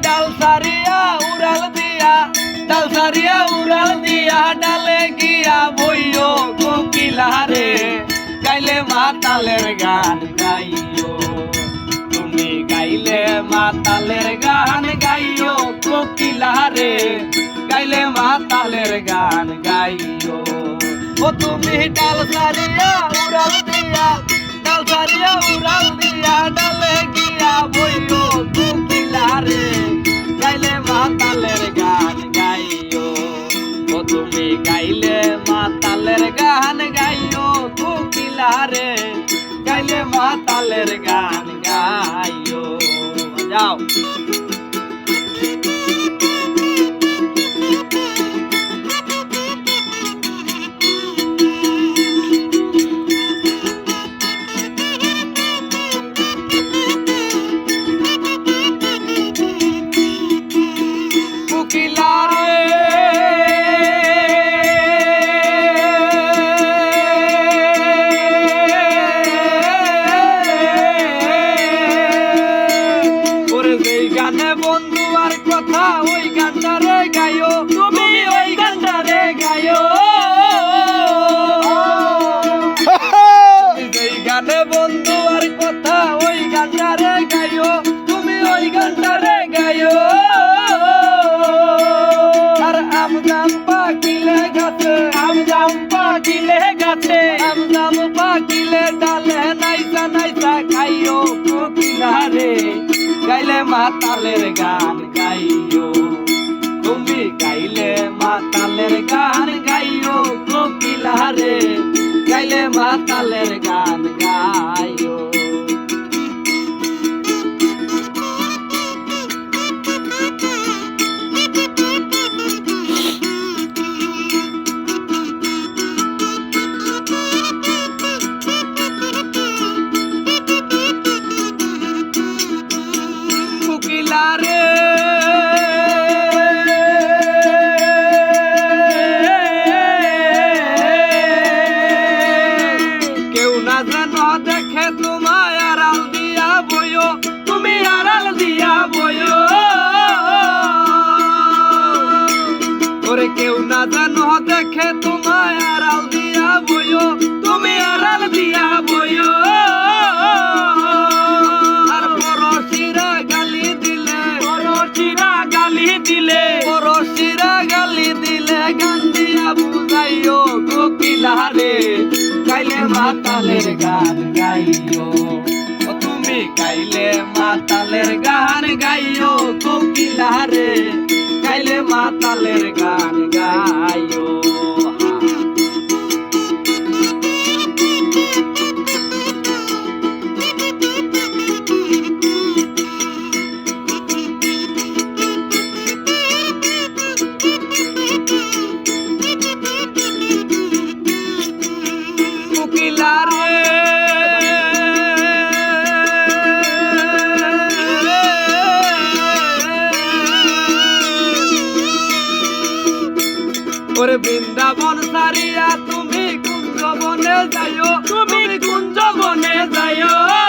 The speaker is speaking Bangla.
ডাল সারিয়া উড়াল দিয়া ডালে গিয়া বইও কোকিলা রে গাইলে মাতালের গান গাইও তুমি গাইলে মাতালের গান গাইও কোকিলা রে গাইলে মাতালের গান গাইও ও তুমি ডাল সারিয়া উড়াল দিয়া ডালে গিয়া বইও কোকিলা রে গাইলে মাতালের গান গাইও ও তুমি গাইলে মাতালের গান গাইও কোকিলা রে গাইলে মাতালের গান গাইও যাও গানে বন্ধু আর কথা ওই গানটা রে গাইও তুমি ওই গানটা রে গাইও এই গানে বন্ধু আর কথা ওই গানটা রে গাইও তুমি ওই গানটা রে গাইও আর আম জাম পাকিলে গাছে ডালে নাইসা খাইও কোকিলা রে গাইলে মাতালের গান গাইও তুমি গাইলে মাতালের গান গাইও কোকিলা রে গাইলে মাতালের গান গাইও কোকিলা রে কেউ না যেন দেখে তোমায় আড়াল দিয়া বইও তুমি আড়াল দিয়া বইও ওরে কেউ না যেন দেখে তোমায় আড়াল দিয়া বইও তুমি আড়াল দিয়া বইও গান দিয়া বুঝাইও কোকিলা রে গাইলে মাতালের গান গাইও ও তুমি গাইলে মাতালের গান গাইও কোকিলা রে গাইলে মাতালের গান গাইও কোকিলা রে ওরে বৃন্দাবন সারিয়া তুমি কুঞ্জ বনে যাইও